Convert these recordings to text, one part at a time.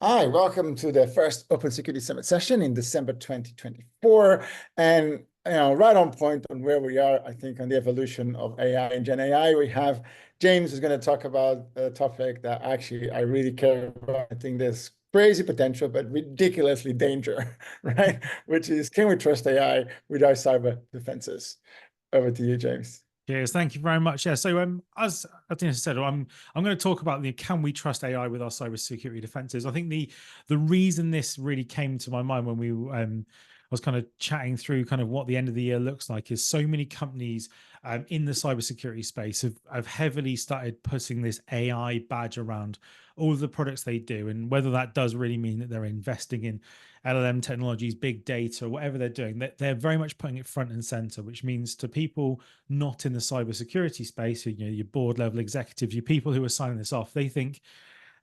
Hi, welcome to the first Open Security Summit session in December 2024. And right on point on where we are, I think, on the evolution of AI and Gen AI. We have James who's going to talk about a topic that actually I really care about. I think there's crazy potential, but ridiculously danger, right? Which is, can we trust AI with our cyber defenses? Over to you, James. Cheers. Thank you very much. Yeah. So, as I think I said, I'm going to talk about the can we trust AI with our cybersecurity defenses. I think the reason this really came to my mind when we was kind of chatting through kind of what the end of the year looks like is so many companies in the cybersecurity space have heavily started putting this AI badge around all of the products they do, and whether that does really mean that they're investing in LLM technologies, big data, whatever they're doing, they're very much putting it front and center, which means to people not in the cybersecurity space, your board level executives, your people who are signing this off, they think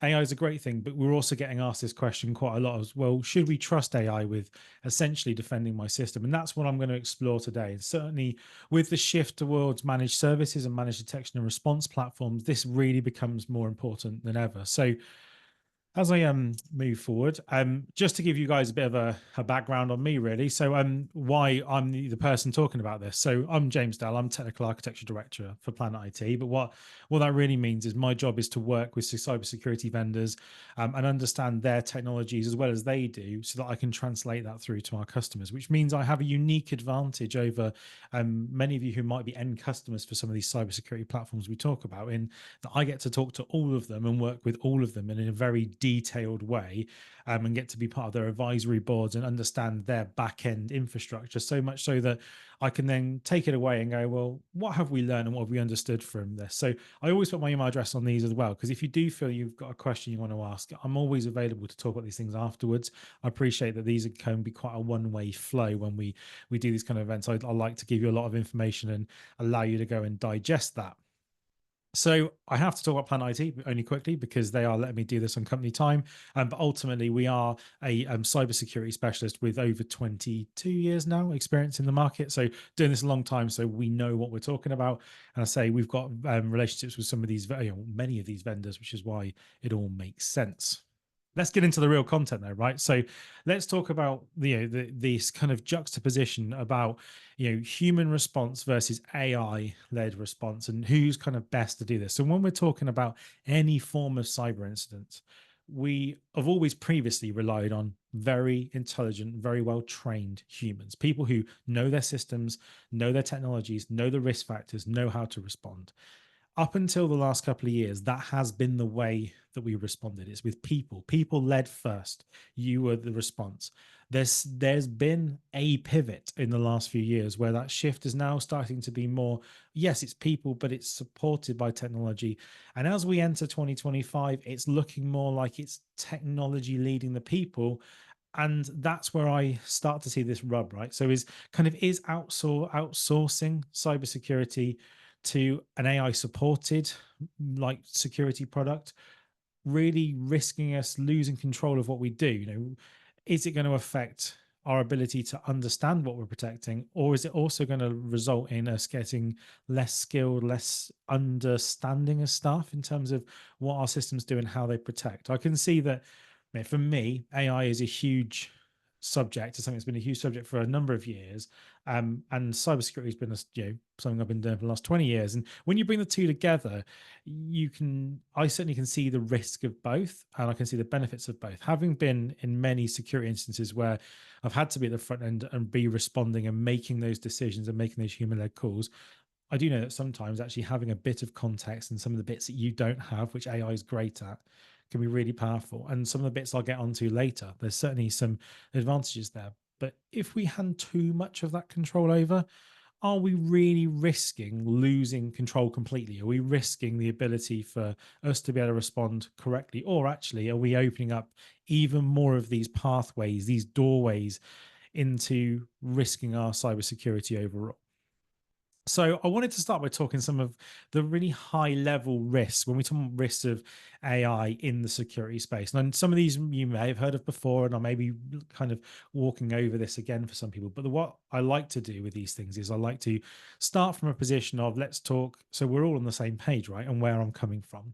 AI is a great thing, but we're also getting asked this question quite a lot as well. Should we trust AI with essentially defending my system? And that's what I'm going to explore today. And certainly with the shift towards managed services and managed detection and response platforms, this really becomes more important than ever. So as I move forward, just to give you guys a bit of a background on me, really. So why I'm the person talking about this. So I'm James Dell. I'm Technical Architecture Director for Planet IT. But what that really means is my job is to work with cybersecurity vendors and understand their technologies as well as they do, so that I can translate that through to our customers. Which means I have a unique advantage over many of you who might be end customers for some of these cybersecurity platforms we talk about, in that I get to talk to all of them and work with all of them in a very detailed way, and get to be part of their advisory boards and understand their back end infrastructure, so much so that I can then take it away and go, well, what have we learned and what have we understood from this? So I always put my email address on these as well, because if you do feel you've got a question you want to ask, I'm always available to talk about these things afterwards. I appreciate that these can be quite a one-way flow when we do these kind of events. I like to give you a lot of information and allow you to go and digest that. So I have to talk about Planet IT only quickly because they are letting me do this on company time. But ultimately, we are a cybersecurity specialist with over 22 years now experience in the market. So doing this a long time, so we know what we're talking about. And I say we've got relationships with some of these, many of these vendors, which is why it all makes sense. Let's get into the real content though, right? So let's talk about this kind of juxtaposition about human response versus AI led response, and who's kind of best to do this. So when we're talking about any form of cyber incident, we have always previously relied on very intelligent, very well trained humans, people who know their systems, know their technologies, know the risk factors, know how to respond. Up until the last couple of years, that has been the way that we responded. It's with people led first. You were the response. There's been a pivot in the last few years where that shift is now starting to be more, yes, it's people, but it's supported by technology. And as we enter 2025, it's looking more like it's technology leading the people. And that's where I start to see this rub, right? So is outsourcing cybersecurity to an AI supported like security product really risking us losing control of what we do? Is it going to affect our ability to understand what we're protecting, or is it also going to result in us getting less skilled, less understanding of stuff in terms of what our systems do and how they protect? I can see that for me, AI is a huge subject. It's something that's been a huge subject for a number of years, and cybersecurity has been something I've been doing for the last 20 years. And when you bring the two together, I certainly can see the risk of both, and I can see the benefits of both. Having been in many security instances where I've had to be at the front end and be responding and making those decisions and making those human-led calls, I do know that sometimes actually having a bit of context and some of the bits that you don't have, which AI is great at, can be really powerful. And some of the bits I'll get onto later, there's certainly some advantages there. But if we hand too much of that control over, are we really risking losing control completely? Are we risking the ability for us to be able to respond correctly? Or actually, are we opening up even more of these pathways, these doorways into risking our cybersecurity overall? So I wanted to start by talking some of the really high level risks when we talk about risks of AI in the security space. And some of these you may have heard of before, and I may be kind of walking over this again for some people. But what I like to do with these things is I like to start from a position of let's talk so we're all on the same page, right? And where I'm coming from.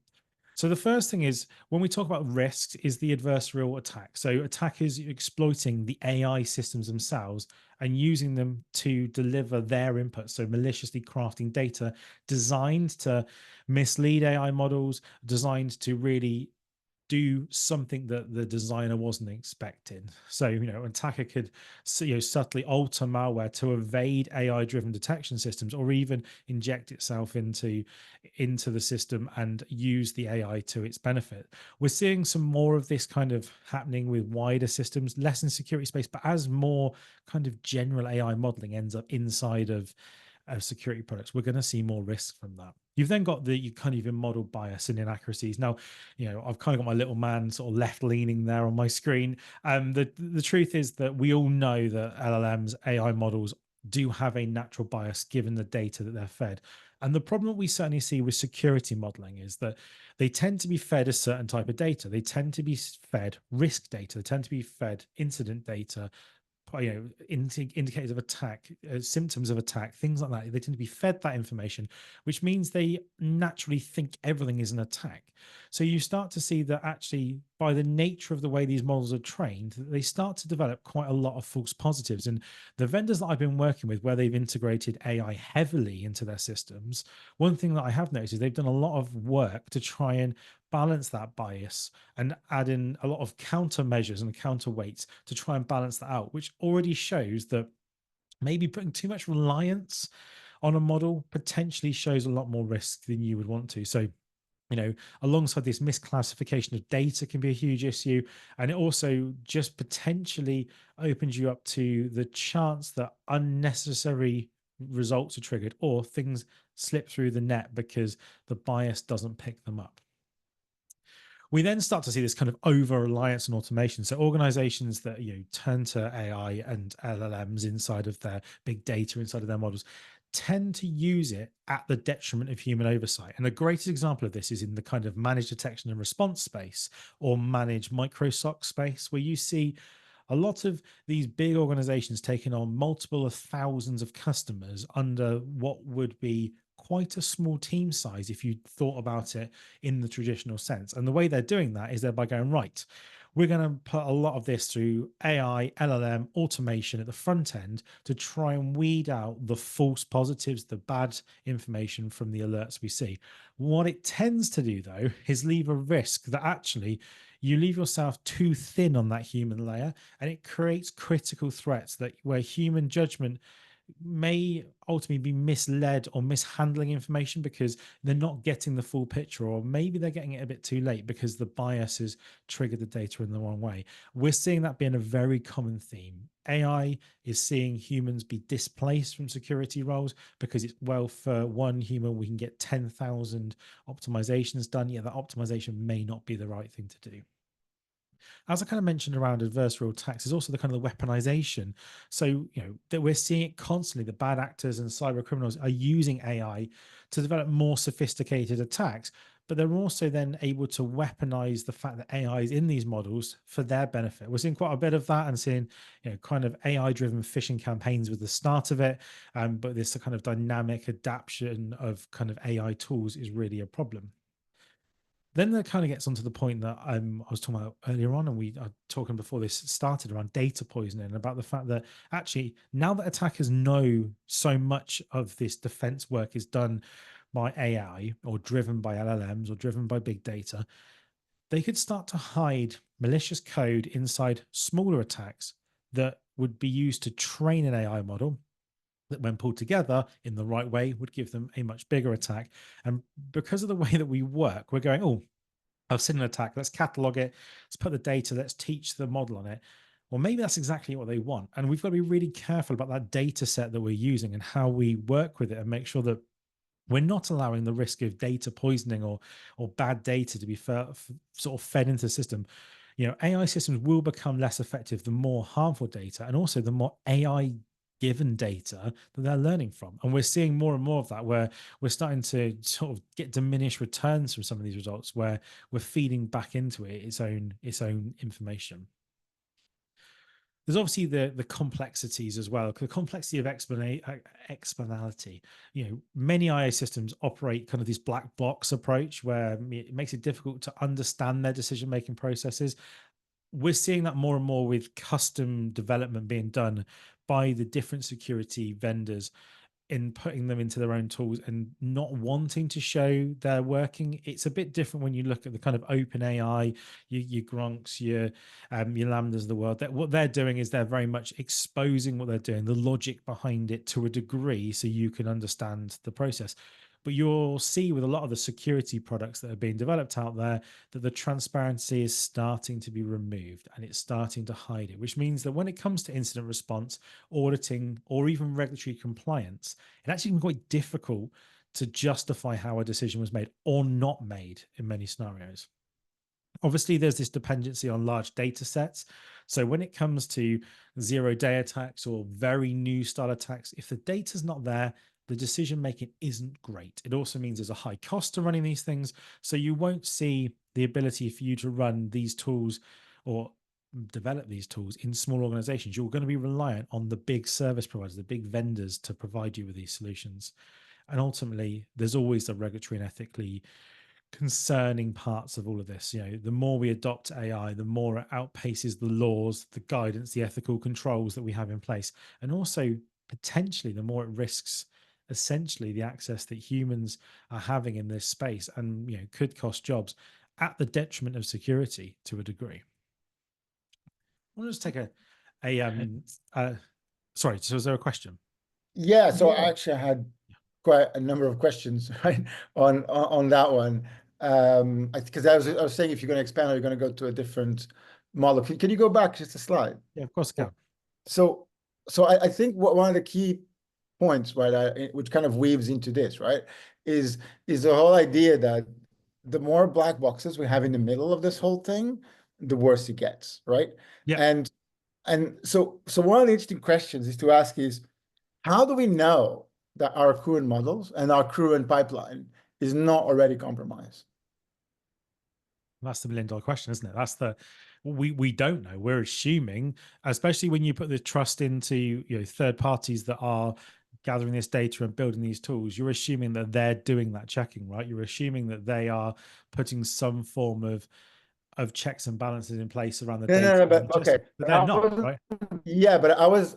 So the first thing is when we talk about risks is the adversarial attack. So attackers exploiting the AI systems themselves and using them to deliver their input. So maliciously crafting data designed to mislead AI models, designed to really do something that the designer wasn't expecting. So, an attacker could subtly alter malware to evade AI-driven detection systems, or even inject itself into the system and use the AI to its benefit. We're seeing some more of this kind of happening with wider systems, less in security space, but as more kind of general AI modeling ends up inside of security products, we're going to see more risk from that. You've then got you kind of even model bias and inaccuracies. Now, I've kind of got my little man sort of left leaning there on my screen. The truth is that we all know that LLMs, AI models do have a natural bias given the data that they're fed. And the problem that we certainly see with security modeling is that they tend to be fed a certain type of data. They tend to be fed risk data. They tend to be fed incident data, indicators of attack, symptoms of attack, things like that. They tend to be fed that information, which means they naturally think everything is an attack. So you start to see that actually, by the nature of the way these models are trained, they start to develop quite a lot of false positives. And the vendors that I've been working with, where they've integrated AI heavily into their systems, one thing that I have noticed is they've done a lot of work to try and balance that bias and add in a lot of countermeasures and counterweights to try and balance that out, which already shows that maybe putting too much reliance on a model potentially shows a lot more risk than you would want to. So, alongside this, misclassification of data can be a huge issue. And it also just potentially opens you up to the chance that unnecessary results are triggered or things slip through the net because the bias doesn't pick them up. We then start to see this kind of over reliance on automation. So organizations that turn to AI and LLMs inside of their big data, inside of their models, tend to use it at the detriment of human oversight. And the greatest example of this is in the kind of managed detection and response space, or managed micro-SOC space, where you see a lot of these big organizations taking on multiple of thousands of customers under what would be quite a small team size if you thought about it in the traditional sense. And the way they're doing that is they're by going, right, we're going to put a lot of this through AI, LLM, automation at the front end to try and weed out the false positives, the bad information from the alerts we see. What it tends to do, though, is leave a risk that actually you leave yourself too thin on that human layer, and it creates critical threats that where human judgment may ultimately be misled or mishandling information because they're not getting the full picture, or maybe they're getting it a bit too late because the bias has triggered the data in the wrong way. We're seeing that being a very common theme. AI is seeing humans be displaced from security roles because it's, well, for one human, we can get 10,000 optimizations done. Yeah, that optimization may not be the right thing to do. As I kind of mentioned around adversarial attacks, is also the kind of the weaponization. So, that we're seeing it constantly. The bad actors and cyber criminals are using AI to develop more sophisticated attacks, but they're also then able to weaponize the fact that AI is in these models for their benefit. We're seeing quite a bit of that and seeing, kind of AI-driven phishing campaigns with the start of it. But this kind of dynamic adaptation of kind of AI tools is really a problem. Then that kind of gets onto the point that I was talking about earlier on, and we are talking before this started around data poisoning, about the fact that actually now that attackers know so much of this defense work is done by AI or driven by LLMs or driven by big data, they could start to hide malicious code inside smaller attacks that would be used to train an AI model that, when pulled together in the right way, would give them a much bigger attack. And because of the way that we work, we're going, oh, I've seen an attack, let's catalog it, let's put the data, let's teach the model on it. Well, maybe that's exactly what they want. And we've got to be really careful about that data set that we're using and how we work with it, and make sure that we're not allowing the risk of data poisoning or bad data to be sort of fed into the system. AI systems will become less effective the more harmful data, and also the more AI given data that they're learning from. And we're seeing more and more of that, where we're starting to sort of get diminished returns from some of these results, where we're feeding back into it its own information. there's obviously the complexities as well. The complexity of explainability. You know, many IA systems operate kind of this black box approach where it makes it difficult to understand their decision making processes. We're seeing that more and more with custom development being done by the different security vendors in putting them into their own tools and not wanting to show they're working. It's a bit different when you look at the kind of open AI, your Gronks, your Lambdas of the world. That what they're doing is they're very much exposing what they're doing, the logic behind it to a degree, so you can understand the process. But you'll see with a lot of the security products that are being developed out there that the transparency is starting to be removed and it's starting to hide it, which means that when it comes to incident response, auditing, or even regulatory compliance, it actually can be quite difficult to justify how a decision was made or not made in many scenarios. Obviously, there's this dependency on large data sets. So when it comes to zero-day attacks or very new style attacks, if the data's not there, the decision making isn't great. It also means there's a high cost to running these things. So you won't see the ability for you to run these tools or develop these tools in small organizations. You're going to be reliant on the big service providers, the big vendors to provide you with these solutions. And ultimately, there's always the regulatory and ethically concerning parts of all of this. You know, the more we adopt AI, the more it outpaces the laws, the guidance, the ethical controls that we have in place. And also potentially the more it risks essentially the access that humans are having in this space, and could cost jobs at the detriment of security to a degree. I want to just take sorry, so is there a question? Yeah, so I actually had quite a number of questions, right, on that one. Because I was saying, if you're going to expand, or you're going to go to a different model. Can you go back just a slide? Yeah, of course I can. So I think one of the key points, right, which kind of weaves into this, right, is the whole idea that the more black boxes we have in the middle of this whole thing, the worse it gets, right? Yeah. And so one of the interesting questions is to ask is, how do we know that our current models and our current pipeline is not already compromised? That's the $1 million question, isn't it? That's we don't know. We're assuming, especially when you put the trust into third parties that are gathering this data and building these tools, you're assuming that they're doing that checking, right? You're assuming that they are putting some form of checks and balances in place around the data. No, but okay. But they're not, right? Yeah, but I was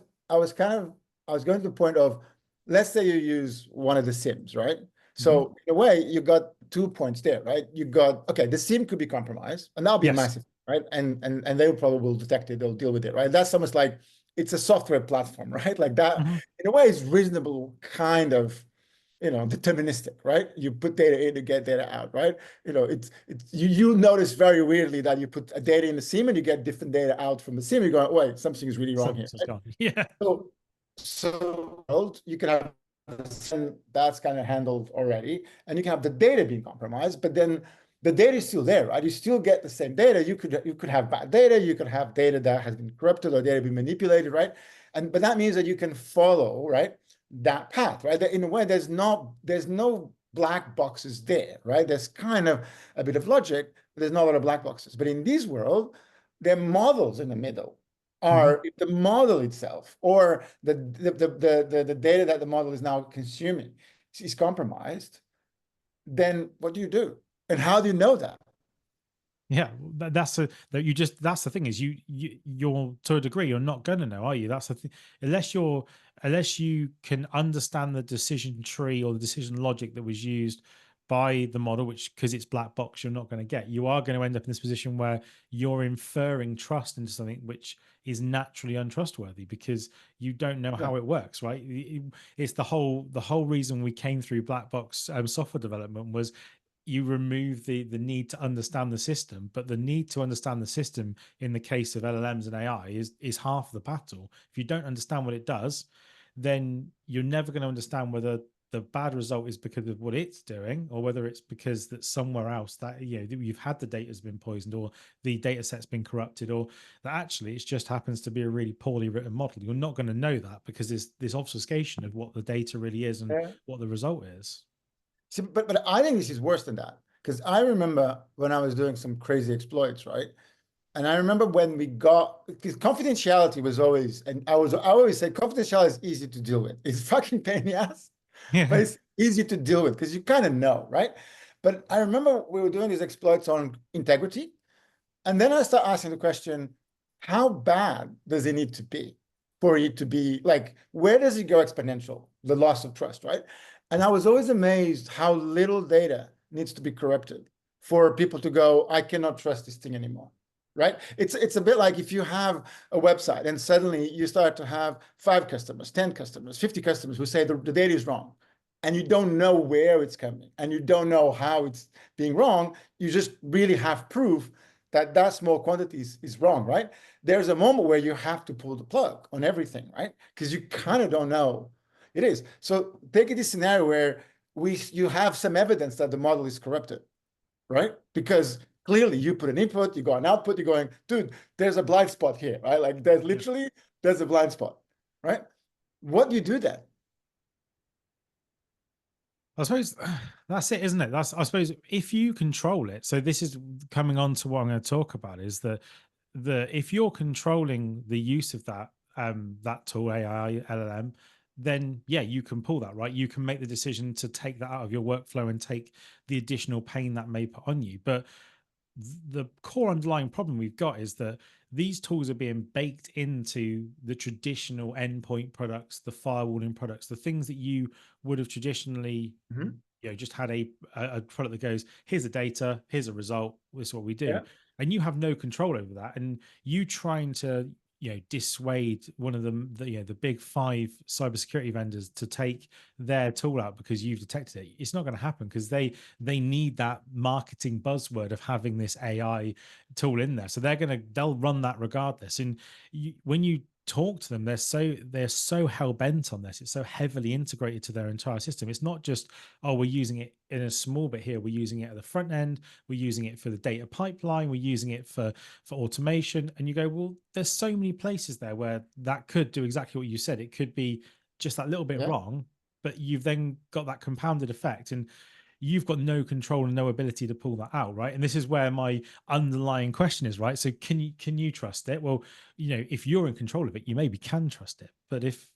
going to the point of, let's say you use one of the SIMs, right? So in a way, you got 2 points there, right? You got, okay, the SIM could be compromised, and that'll be massive, right? And they probably will detect it, they'll deal with it, right? That's almost like it's a software platform, right? Like that, in a way, is reasonable, kind of, deterministic, right? You put data in to get data out, right? It's you notice very weirdly that you put a data in the SIM and you get different data out from the SIM. You're going, wait, something is really wrong here. Right? Yeah. So you can have that's kind of handled already, and you can have the data being compromised, but then the data is still there, right? You still get the same data. You could have bad data, you could have data that has been corrupted or data been manipulated, right? But that means that you can follow, right, that path, right? That in a way, there's no black boxes there, right? There's kind of a bit of logic, but there's not a lot of black boxes. But in this world, there are models in the middle. Are the model itself, or the data that the model is now consuming is compromised, then what do you do? And how do you know that? Yeah, that's the thing is you're to a degree you're not going to know, are you? That's the thing. Unless you can understand the decision tree or the decision logic that was used by the model, which, because it's black box, you're not going to get. You are going to end up in this position where you're inferring trust into something which is naturally untrustworthy because you don't know how it works, right? It's the whole reason we came through black box software development was you remove the need to understand the system, but the need to understand the system in the case of LLMs and AI is half the battle. If you don't understand what it does, then you're never going to understand whether the bad result is because of what it's doing, or whether it's because that somewhere else that you've had the data has been poisoned, or the data set's been corrupted, or that actually it just happens to be a really poorly written model. You're not going to know that because there's this obfuscation of what the data really is and what the result is. See, but I think this is worse than that, because I remember when I was doing some crazy exploits, right? And I remember when we got, because confidentiality was always, and I always say confidentiality is easy to deal with. It's fucking pain in the ass, but Yeah. it's easy to deal with because you kind of know, right? But I remember we were doing these exploits on integrity. And then I start asking the question, how bad does it need to be for it to be like, where does it go exponential? The loss of trust, right? And I was always amazed how little data needs to be corrupted for people to go, I cannot trust this thing anymore, right? It's a bit like if you have a website and suddenly you start to have 5 customers, 10 customers, 50 customers who say the data is wrong, and you don't know where it's coming and you don't know how it's being wrong. You just really have proof that that small quantities is wrong, right? There's a moment where you have to pull the plug on everything, right? Because you kind of don't know it is. So take this scenario where you have some evidence that the model is corrupted, right? Because clearly you put an input, you got an output, you're going, dude, there's a blind spot here, right? Like there's literally, there's a blind spot, right? What do you do then? I suppose that's it, isn't it? I suppose if you control it. So this is coming on to what I'm going to talk about is that if you're controlling the use of that tool AI LLM, then yeah, you can pull that, right? You can make the decision to take that out of your workflow and take the additional pain that may put on you. But the core underlying problem we've got is that these tools are being baked into the traditional endpoint products, the firewalling products, the things that you would have traditionally, just had a product that goes, here's the data, here's a result, this is what we do, Yeah, and you have no control over that, and you trying to dissuade one of them, the big 5 cybersecurity vendors to take their tool out because you've detected it. It's not going to happen because they need that marketing buzzword of having this AI tool in there, so they'll run that regardless. And when you talk to them, they're so hell bent on this. It's so heavily integrated to their entire system. It's not just, oh, we're using it in a small bit here, we're using it at the front end, we're using it for the data pipeline, we're using it for automation. And you go, well, there's so many places there where that could do exactly what you said. It could be just that little bit yeah, wrong, but you've then got that compounded effect, and you've got no control and no ability to pull that out, right? And this is where my underlying question is, right? So can you trust it? Well, if you're in control of it, you maybe can trust it. But if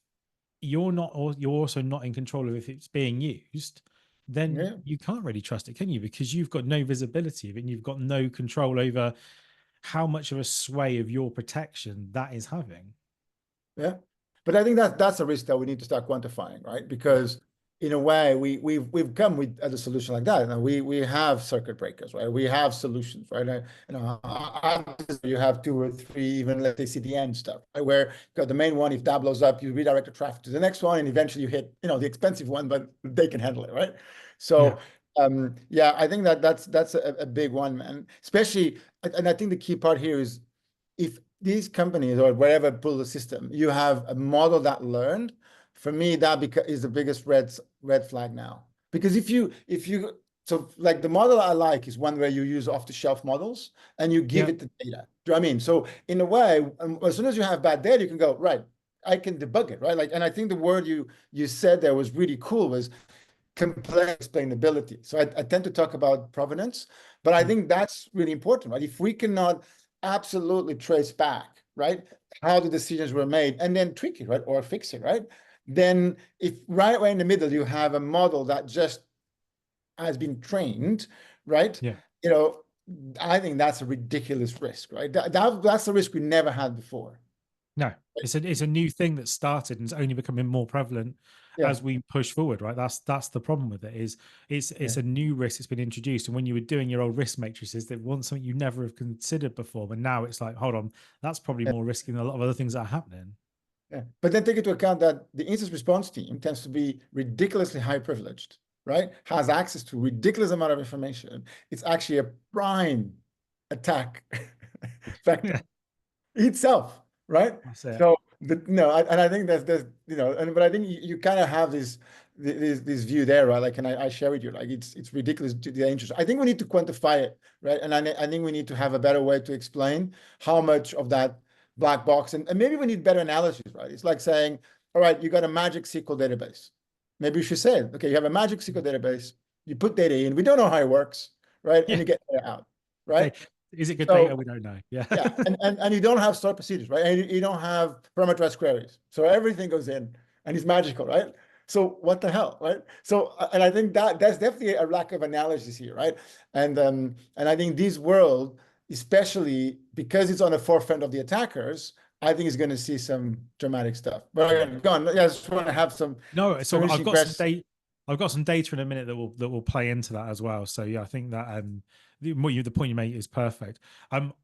you're not, or you're also not in control of if it's being used, then yeah. you can't really trust it, can you? Because you've got no visibility of it and you've got no control over how much of a sway of your protection that is having. Yeah. But I think that's a risk that we need to start quantifying, right? Because in a way, we've come with a solution like that. And we have circuit breakers, right? We have solutions, right? You have 2 or 3, even let's say CDN stuff, right? Where you got the main one, if that blows up, you redirect the traffic to the next one, and eventually you hit, the expensive one, but they can handle it, right? Yeah. So yeah, I think that's a big one, man. Especially, and I think the key part here is if these companies or wherever pull the system, you have a model that learned. For me, that is the biggest red flag now. Because if you so like the model I like is one where you use off-the-shelf models and you give Yeah. it the data. Do you know what I mean? So in a way, as soon as you have bad data, you can go, right, I can debug it, right? Like, and I think the word you said there was really cool, was complex explainability. So I tend to talk about provenance, but I think that's really important, right? If we cannot absolutely trace back, right, how the decisions were made and then tweak it, right, or fix it, right? Then if right away in the middle you have a model that just has been trained, right? Yeah. I think that's a ridiculous risk, right? That's a risk we never had before. No, it's a new thing that started and it's only becoming more prevalent Yeah. as we push forward, right? That's the problem with it, is it's Yeah. a new risk that's been introduced. And when you were doing your old risk matrices, that was something you never have considered before. But now it's like, hold on, that's probably Yeah. more risky than a lot of other things that are happening. Yeah. But then take into account that the incident response team tends to be ridiculously high privileged, right? Has access to ridiculous amount of information. It's actually a prime attack vector Yeah, itself, right? that's it. So and I think there's but I think you kind of have this view there, right? Like, and I share with you, like it's ridiculous to the interest. I think we need to quantify it, right? And I think we need to have a better way to explain how much of that black box, and maybe we need better analysis, right? It's like saying, all right, you got a magic SQL database. Maybe you should say it. Okay, you have a magic SQL database, you put data in, we don't know how it works, right? And Yeah. you get data out, Okay. right? Is it good data? So We don't know. Yeah. yeah, and you don't have stored procedures, right? And you don't have parameterized queries. So everything goes in and it's magical, right? So what the hell, right? So and I think that that's definitely a lack of analysis here, right? And I think this world, especially because it's on the forefront of the attackers, I think is going to see some dramatic stuff. But again, go on. Yeah, I just want to have some No, so I've finishing got some questions. data. I've got some data in a minute that will play into that as well. So yeah, I think that the point you make is perfect.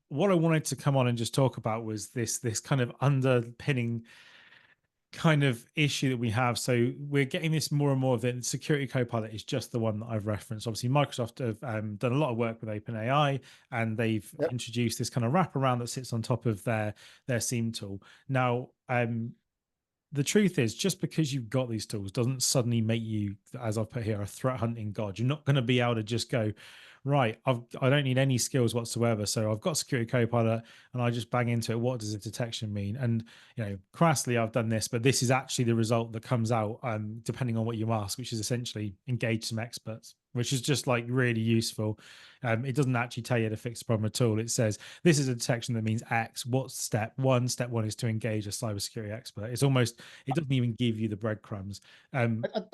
What I wanted to come on and just talk about was this kind of underpinning kind of issue that we have. So we're getting this more and more of it. Security Copilot is just the one that I've referenced. Obviously, Microsoft have done a lot of work with OpenAI, and they've Yep. introduced this kind of wraparound that sits on top of their SIEM tool. Now, the truth is, just because you've got these tools doesn't suddenly make you, as I've put here, a threat hunting god. You're not going to be able to just go, right, I don't need any skills whatsoever. So I've got Security Copilot and I just bang into it. What does the detection mean? And, crassly, I've done this, but this is actually the result that comes out, depending on what you ask, which is essentially engage some experts, which is just like really useful. It doesn't actually tell you to fix the problem at all. It says this is a detection that means X. What's step one? Step one is to engage a cybersecurity expert. It's almost, it doesn't even give you the breadcrumbs. I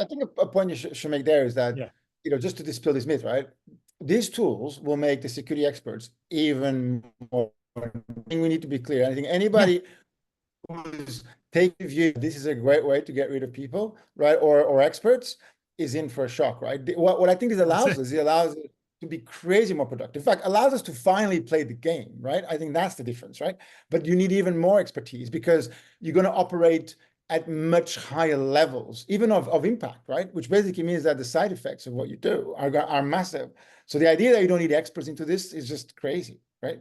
think a point you should make there is that, Yeah. just to dispel this myth, right? These tools will make the security experts even more. I think we need to be clear. I think Yeah. anybody who's taking the view this is a great way to get rid of people, right, or experts, is in for a shock, right? What I think this That's allows it. us, it allows us to be crazy more productive. In fact, allows us to finally play the game, right? I think that's the difference, right? But you need even more expertise because you're going to operate at much higher levels, even of impact, right? Which basically means that the side effects of what you do are massive. So the idea that you don't need experts into this is just crazy, right?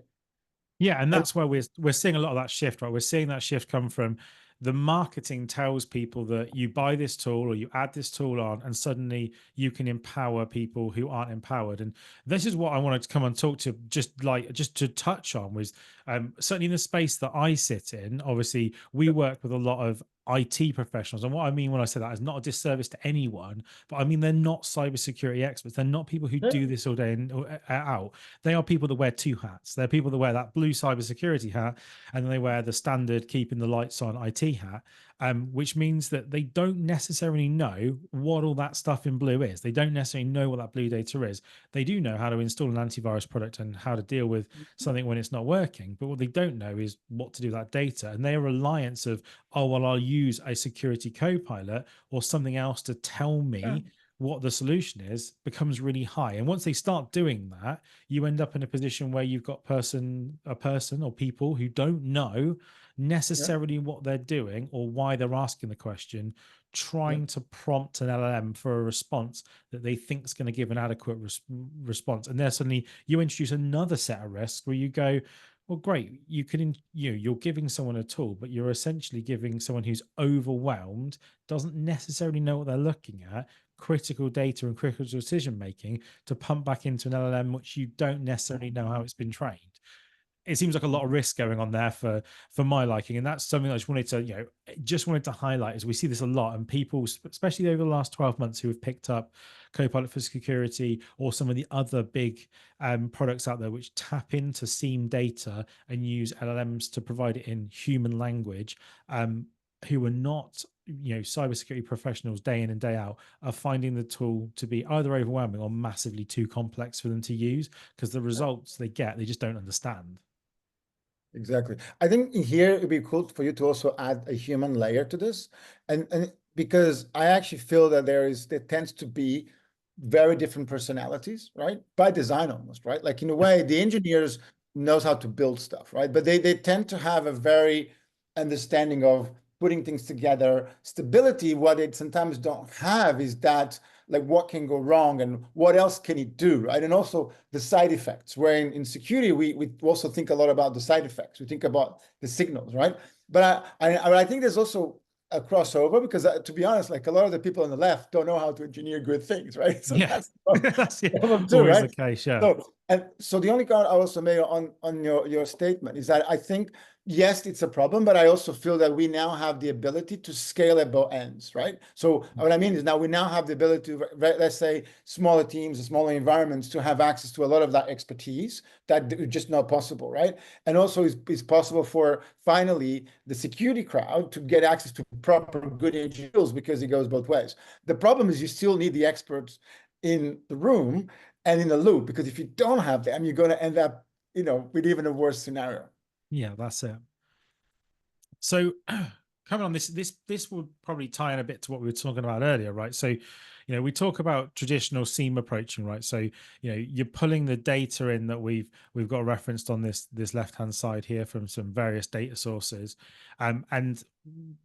Yeah, and And that's where we're seeing a lot of that shift, right? We're seeing that shift come from the marketing tells people that you buy this tool or you add this tool on, and suddenly you can empower people who aren't empowered. And this is what I wanted to come and talk to, just to touch on was certainly in the space that I sit in. Obviously, we work with a lot of IT professionals, and what I mean when I say that is not a disservice to anyone, but I mean they're not cybersecurity experts. They're not people who yeah, do this all day and out. They are people that wear two hats. They're people that wear that blue cybersecurity hat, and then they wear the standard keeping the lights on IT hat, which means that they don't necessarily know what all that stuff in blue is. They don't necessarily know what that blue data is. They do know how to install an antivirus product and how to deal with something when it's not working, but what they don't know is what to do with that data. And their reliance of, oh, well, I'll use a security co-pilot or something else to tell yeah, me what the solution is becomes really high. And once they start doing that, you end up in a position where you've got a person or people who don't know yeah, necessarily what they're doing or why they're asking the question, yeah. trying to prompt an LLM for a response that they think is going to give an adequate response. And then suddenly you introduce another set of risks where you go, well, great, you're giving someone a tool, but you're essentially giving someone who's overwhelmed, doesn't necessarily know what they're looking at, critical data and critical decision making to pump back into an LLM, which you don't necessarily know how it's been trained. It seems like a lot of risk going on there for my liking, and that's something I just wanted to highlight as we see this a lot, and people, especially over the last 12 months, who have picked up Copilot for Security or some of the other big products out there which tap into SIEM data and use LLMs to provide it in human language, who are not cybersecurity professionals day in and day out, are finding the tool to be either overwhelming or massively too complex for them to use because the results they get, they just don't understand. Exactly. I think in here it'd be cool for you to also add a human layer to this. And because I actually feel that there tends to be very different personalities, right? By design almost, right? Like in a way, the engineers knows how to build stuff, right? But they tend to have a very understanding of putting things together. Stability, what it sometimes don't have is that like what can go wrong and what else can it do, right? And also the side effects, where in security, we also think a lot about the side effects. We think about the signals, right? But I think there's also a crossover because to be honest, like a lot of the people on the left don't know how to engineer good things, right? So Yeah, that's the that's problem too, always the right? case. Yeah, So And so the only comment I also made on your statement is that I think, yes, it's a problem, but I also feel that we now have the ability to scale at both ends, right? So what I mean is now we now have the ability to, let's say, smaller teams, smaller environments to have access to a lot of that expertise that is just not possible, right? And also it's possible for finally the security crowd to get access to proper good engineers because it goes both ways. The problem is you still need the experts in the room and in the loop, because if you don't have them, you're going to end up, with even a worse scenario. Yeah, that's it. So coming on this will probably tie in a bit to what we were talking about earlier, right? So we talk about traditional seam approaching, right? So you're pulling the data in that we've got referenced on this left hand side here from some various data sources, and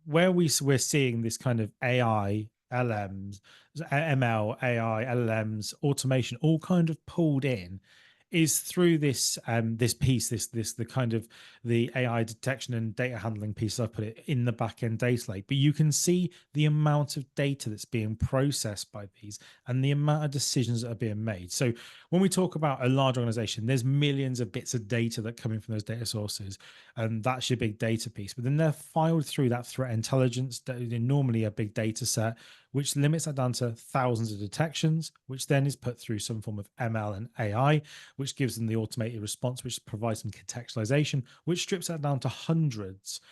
where we're seeing this kind of AI, LMs, ML, AI, LLMs, automation, all kind of pulled in, is through this this piece, the kind of the AI detection and data handling piece. I put it in the backend data lake, but you can see the amount of data that's being processed by these and the amount of decisions that are being made. So when we talk about a large organization, there's millions of bits of data that come in from those data sources, and that's your big data piece. But then they're filed through that threat intelligence, normally a big data set, which limits that down to thousands of detections, which then is put through some form of ML and AI, which gives them the automated response, which provides some contextualization, which strips that down to hundreds.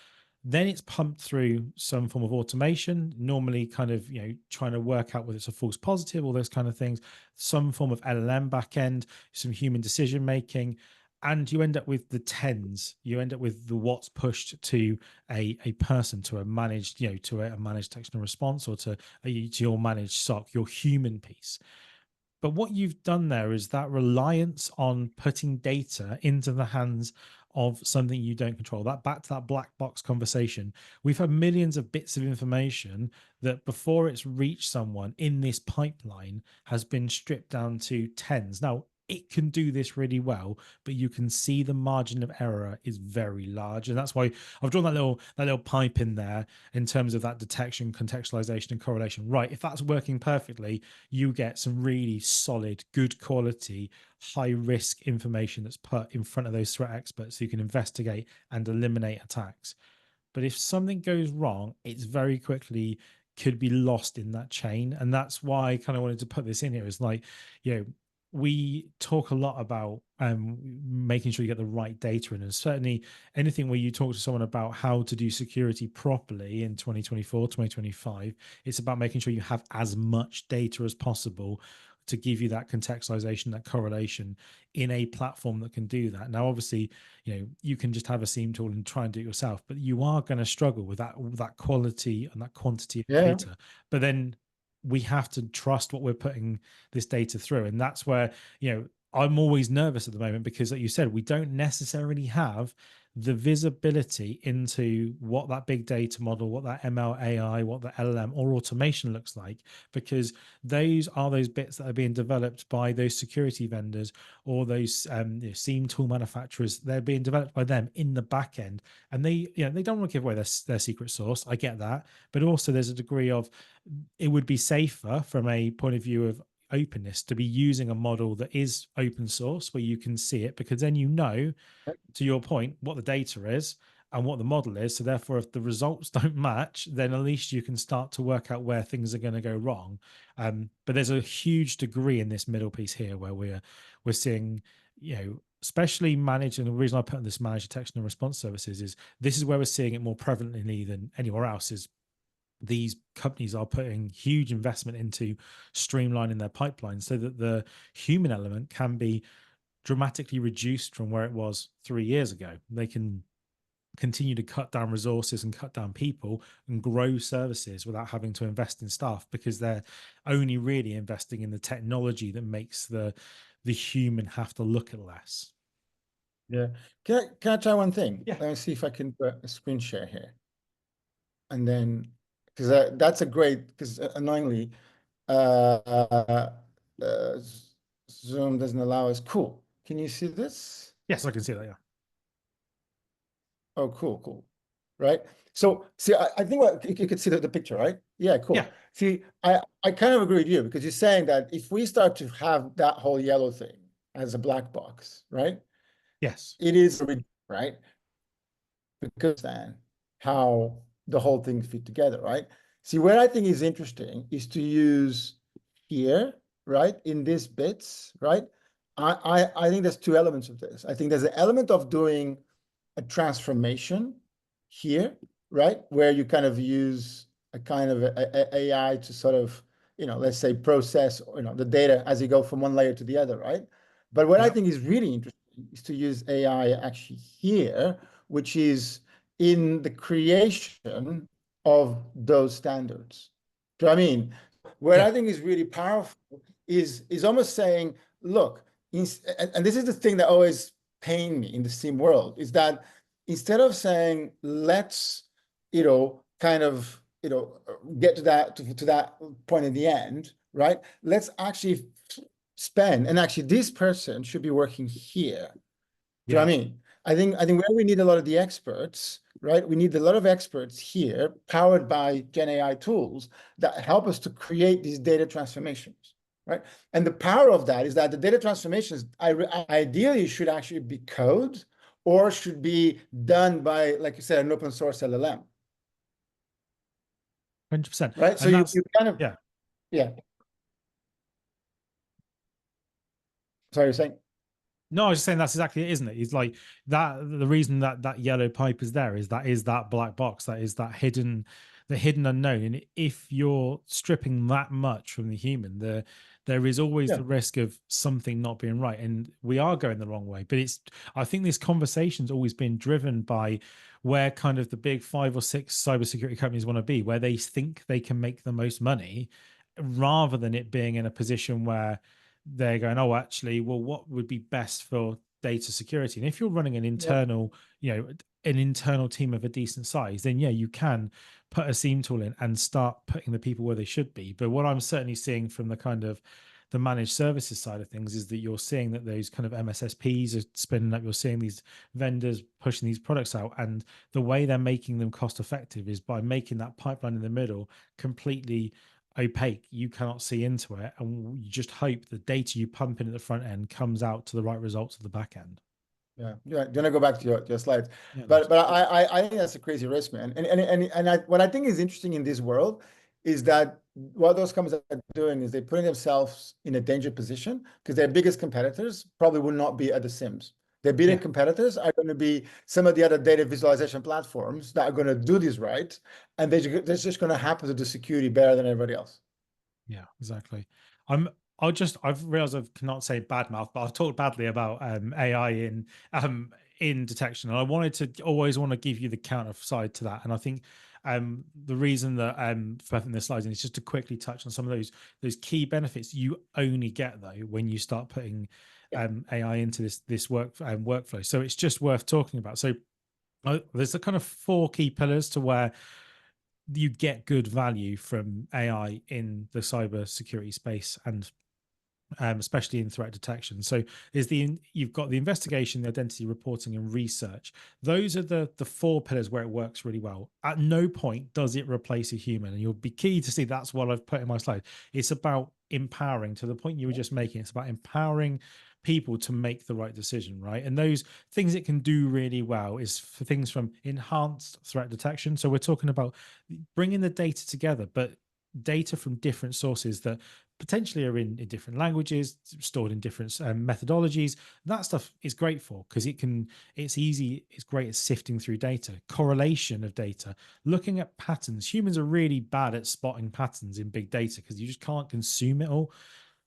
Then it's pumped through some form of automation, normally kind of, trying to work out whether it's a false positive, all those kind of things, some form of LLM backend, some human decision making, and you end up with the tens. You end up with the what's pushed to a person, to a managed, to a managed detection and response, or to your managed SOC, your human piece. But what you've done there is that reliance on putting data into the hands of something you don't control. That back to that black box conversation. We've had millions of bits of information that before it's reached someone in this pipeline has been stripped down to tens. Now, it can do this really well, but you can see the margin of error is very large. And that's why I've drawn that little pipe in there in terms of that detection, contextualization, and correlation. Right. If that's working perfectly, you get some really solid, good quality, high risk information that's put in front of those threat experts who can investigate and eliminate attacks. But if something goes wrong, it's very quickly could be lost in that chain. And that's why I kind of wanted to put this in here. Is like, we talk a lot about making sure you get the right data in, and certainly anything where you talk to someone about how to do security properly in 2024, 2025, it's about making sure you have as much data as possible to give you that contextualization, that correlation in a platform that can do that. Now, obviously, you can just have a SIEM tool and try and do it yourself, but you are going to struggle with that quality and that quantity of data. But then we have to trust what we're putting this data through. And that's where, I'm always nervous at the moment because, like you said, we don't necessarily have the visibility into what that big data model, what that ML AI, what the LLM or automation looks like, because those are those bits that are being developed by those security vendors or those SIEM tool manufacturers. They're being developed by them in the back end, and they don't want to give away their secret sauce. I get that, but also there's a degree of, it would be safer from a point of view of openness to be using a model that is open source where you can see it, because then to your point, what the data is and what the model is. So therefore, if the results don't match, then at least you can start to work out where things are going to go wrong. But there's a huge degree in this middle piece here where we're seeing, especially managed, and the reason I put in this managed detection and response services is this is where we're seeing it more prevalently than anywhere else. Is these companies are putting huge investment into streamlining their pipelines so that the human element can be dramatically reduced from where it was 3 years ago. They can continue to cut down resources and cut down people and grow services without having to invest in staff, because they're only really investing in the technology that makes the human have to look at less. Yeah. Can I try one thing? Yeah. Let me see if I can put a screen share here. And then, because that's a great, because annoyingly, uh, Zoom doesn't allow us. Cool. Can you see this? Yes, I can see that. Yeah. Oh, cool. Right. So see, I think you could see the picture, right? Yeah, cool. Yeah. See, I kind of agree with you, because you're saying that if we start to have that whole yellow thing, as a black box, right? Yes. It is, right? Because then how the whole thing fit together, right? See, where I think is interesting is to use here, right, in these bits, right? I think there's two elements of this. I think there's an element of doing a transformation here, right, where you kind of use a kind of AI to sort of, let's say process, the data as you go from one layer to the other, right? But what I Yeah. think is really interesting is to use AI actually here, which is in the creation of those standards. Do you know what I mean? What Yeah. I think is really powerful is almost saying, look, and this is the thing that always pain me in the STEAM world, is that instead of saying, let's, kind of, get to that point in the end, right? Let's actually spend, and actually this person should be working here. Do you know Yeah. what I mean? I think where we need a lot of the experts, right? We need a lot of experts here powered by Gen AI tools that help us to create these data transformations, right? And the power of that is that the data transformations ideally should actually be code or should be done by, like you said, an open source LLM, 100%. right? So And you that's, kind of, yeah. yeah. Sorry, you're saying? No, I was just saying that's exactly it, isn't it? It's like that. The reason that that yellow pipe is there is that black box, that is that hidden, the hidden unknown. And if you're stripping that much from the human, there is always Yeah, the risk of something not being right, and we are going the wrong way. But it's, I think this conversation's always been driven by where kind of the big 5 or 6 cybersecurity companies want to be, where they think they can make the most money, rather than it being in a position where they're going, oh, actually, well, what would be best for data security? And if you're running an yeah, internal, an internal team of a decent size, then yeah, you can put a seam tool in and start putting the people where they should be. But what I'm certainly seeing from the kind of the managed services side of things is that you're seeing that those kind of MSSPs are spinning up. You're seeing these vendors pushing these products out, and the way they're making them cost effective is by making that pipeline in the middle completely opaque. You cannot see into it, and you just hope the data you pump in at the front end comes out to the right results at the back end. yeah. Do you want to go back to your slides? Yeah, But nice. I think that's a crazy risk, man. And what I think is interesting in this world is that what those companies are doing is they're putting themselves in a danger position because their biggest competitors probably will not be other SIMs. Their bigger Yeah. competitors are going to be some of the other data visualization platforms that are going to do this right, and they're just going to happen to do security better than everybody else. Yeah, exactly. I'm. I've realized I cannot say bad mouth, but I've talked badly about AI in detection, and I wanted to always want to give you the counter side to that. And I think the reason that for putting the slides in is just to quickly touch on some of those key benefits you only get though when you start putting Yeah. AI into this workflow. So it's just worth talking about. So there's a kind of 4 key pillars to where you get good value from AI in the cyber security space, and especially in threat detection. So you've got the investigation, the identity reporting, and research. Those are the 4 pillars where it works really well. At no point does it replace a human, and you'll be key to see that's what I've put in my slide. It's about empowering, to the point you were just making. It's about empowering people to make the right decision, right? And those things it can do really well is for things from enhanced threat detection. So we're talking about bringing the data together, but data from different sources that potentially are in different languages, stored in different methodologies. That stuff is great for, because it's easy, it's great at sifting through data, correlation of data, looking at patterns. Humans are really bad at spotting patterns in big data because you just can't consume it all.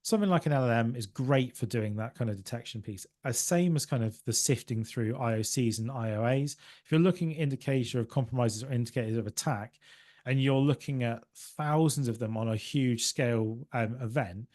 Something like an LLM is great for doing that kind of detection piece. As same as kind of the sifting through IOCs and IOAs. If you're looking at indicator of compromises or indicators of attack, and you're looking at thousands of them on a huge scale event,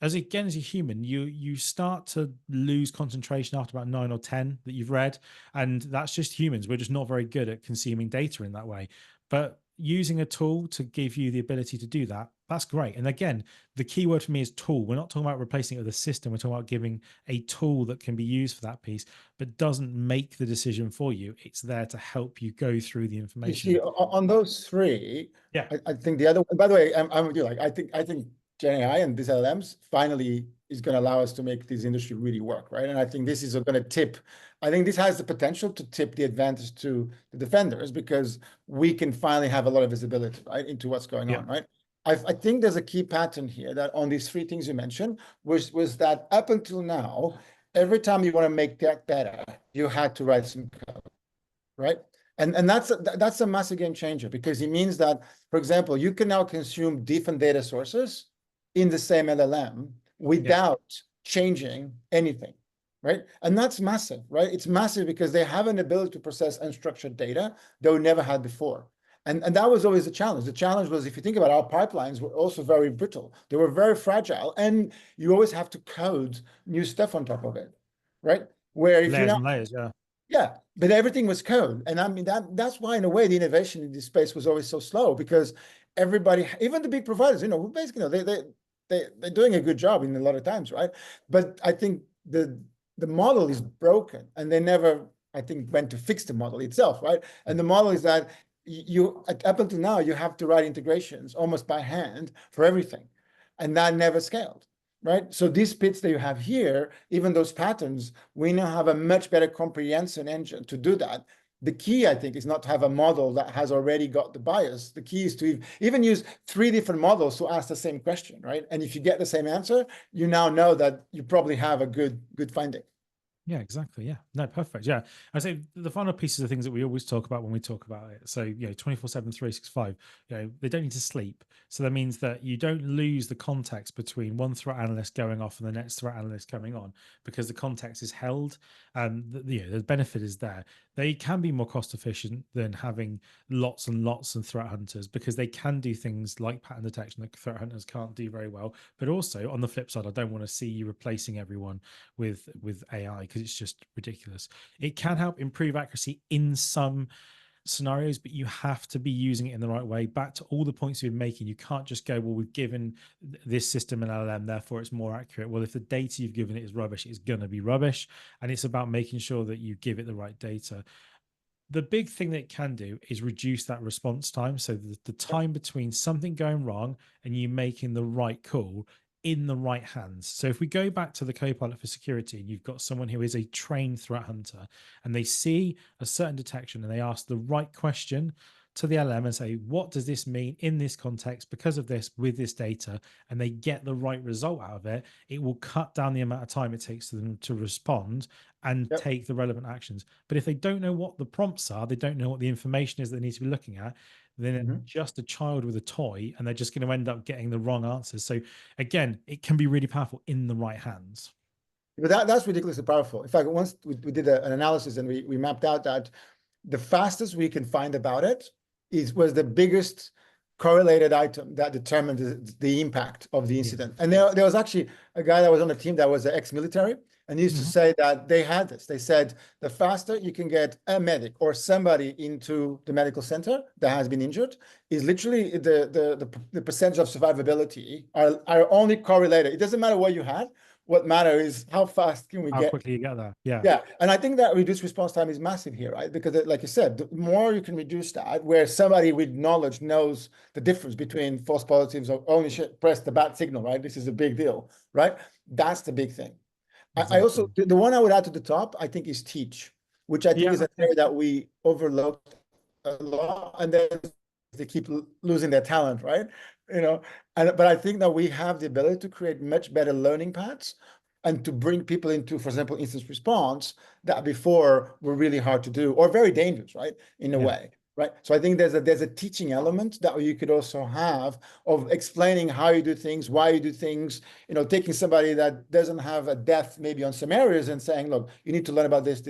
as a human, you start to lose concentration after about 9 or 10 that you've read, and that's just humans. We're just not very good at consuming data in that way. But using a tool to give you the ability to do that, that's great. And again, the key word for me is tool. We're not talking about replacing it with a system. We're talking about giving a tool that can be used for that piece, but doesn't make the decision for you. It's there to help you go through the You see, information. on those 3, Yeah. I think the other one, by the way, I'm with you. Like, I think Gen AI and these LLMs finally is going to allow us to make this industry really work, right? And I think this is going to tip. I think this has the potential to tip the advantage to the defenders because we can finally have a lot of visibility, right, into what's going Yeah. on, right? I think there's a key pattern here that on these three things you mentioned was that up until now, every time you want to make that better, you had to write some code, right? And that's a massive game changer because it means that, for example, you can now consume different data sources in the same LLM without changing anything, right? And that's massive, right? It's massive because they have an ability to process unstructured data that we never had before. And that was always the challenge. The challenge was, if you think about our pipelines, were also very brittle. They were very fragile, and you always have to code new stuff on top of it, right? Where if you Layers now and layers. Yeah. yeah, but everything was code. And I mean that's why in a way the innovation in this space was always so slow because everybody, even the big providers, basically, they're doing a good job in a lot of times, right? But I think the model is broken and they never, I think, went to fix the model itself, right? And the model is that you up until now you have to write integrations almost by hand for everything. And that never scaled. Right. So these bits that you have here, even those patterns, we now have a much better comprehension engine to do that. The key, I think, is not to have a model that has already got the bias. The key is to even use 3 different models to ask the same question, right? And if you get the same answer, you now know that you probably have a good finding. Yeah, exactly. Yeah. No, perfect. Yeah. I say the final pieces are things that we always talk about when we talk about it. So, 24/7, 365, they don't need to sleep. So that means that you don't lose the context between one threat analyst going off and the next threat analyst coming on because the context is held and the benefit is there. They can be more cost efficient than having lots and lots of threat hunters because they can do things like pattern detection that threat hunters can't do very well. But also on the flip side, I don't want to see you replacing everyone with AI because it's just ridiculous. It can help improve accuracy in some scenarios, but you have to be using it in the right way. Back to all the points you've been making, you can't just go, well, we've given this system an LLM, therefore it's more accurate. Well, if the data you've given it is rubbish, it's going to be rubbish. And it's about making sure that you give it the right data. The big thing that it can do is reduce that response time. So the time between something going wrong and you making the right call in the right hands. So if we go back to the Copilot for security, and you've got someone who is a trained threat hunter and they see a certain detection and they ask the right question to the LM and say, what does this mean in this context because of this with this data? And they get the right result out of it, it will cut down the amount of time it takes to them to respond and Yep. take the relevant actions. But if they don't know what the prompts are, they don't know what the information is they need to be looking at, then it's just a child with a toy and they're just going to end up getting the wrong answers. So again, it can be really powerful in the right hands. But that's ridiculously powerful. In fact, once we did an analysis and we mapped out that the fastest we can find about it was the biggest correlated item that determined the impact of the incident. And there was actually a guy that was on the team that was ex-military, and he used to say that they had this. They said the faster you can get a medic or somebody into the medical center that has been injured is literally the percentage of survivability are only correlated. It doesn't matter what you had. What matters is how fast can we How get. quickly you get there. Yeah. Yeah. And I think that reduced response time is massive here, right? Because like you said, the more you can reduce that, where somebody with knowledge knows the difference between false positives or only press the bat signal, right? This is a big deal, right? That's the big thing. I also, Exactly. the one I would add to the top, I think is teach, which I think is an area that we overlooked a lot. And then they keep losing their talent, right? But I think that we have the ability to create much better learning paths and to bring people into, for example, instance response that before were really hard to do or very dangerous, right? In a way, right? So I think there's a teaching element that you could also have of explaining how you do things, why you do things, taking somebody that doesn't have a depth maybe on some areas and saying, look, you need to learn about this.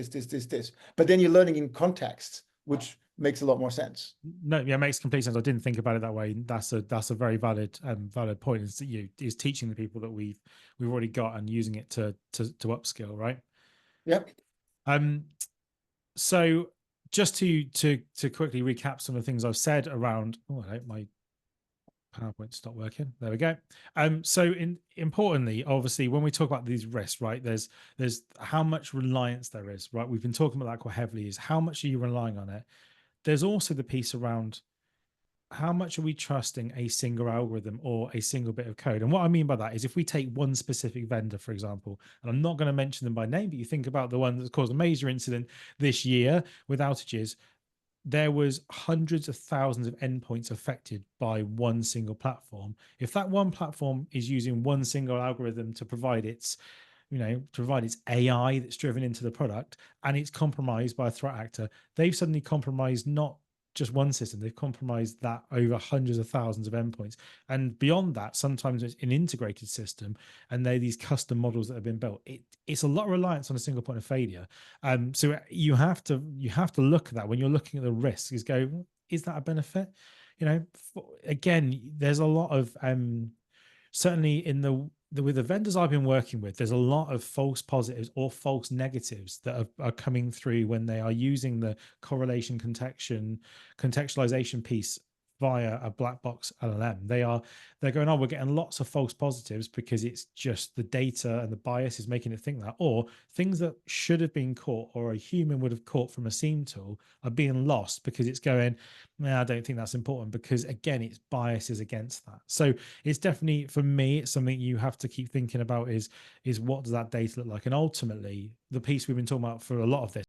But then you're learning in context, which makes a lot more sense. No, yeah, it makes complete sense. I didn't think about it that way. That's a very valid point. Is teaching the people that we've already got and using it to upskill, right? Yep. So just to quickly recap some of the things I've said around. Oh, I hope my PowerPoint stopped working. There we go. So importantly, obviously, when we talk about these risks, right, there's how much reliance there is, right? We've been talking about that quite heavily. Is how much are you relying on it? There's also the piece around how much are we trusting a single algorithm or a single bit of code? And what I mean by that is if we take one specific vendor, for example, and I'm not going to mention them by name, but you think about the one that's caused a major incident this year with outages, there was hundreds of thousands of endpoints affected by one single platform. If that one platform is using one single algorithm to provide its provide its AI that's driven into the product, and it's compromised by a threat actor, they've suddenly compromised not just one system, they've compromised that over hundreds of thousands of endpoints. And beyond that, sometimes it's an integrated system and they're these custom models that have been built. It's a lot of reliance on a single point of failure. So you have to look at that when you're looking at the risks, is go, "Well, is that a benefit?" Again, there's a lot of certainly in with the vendors I've been working with, there's a lot of false positives or false negatives that are coming through when they are using the correlation contextualization piece via a black box LLM. They're going, oh, we're getting lots of false positives because it's just the data and the bias is making it think that, or things that should have been caught or a human would have caught from a SIEM tool are being lost because it's going, I don't think that's important, because again, its bias is against that. So it's definitely, for me, it's something you have to keep thinking about is what does that data look like? And ultimately, the piece we've been talking about for a lot of this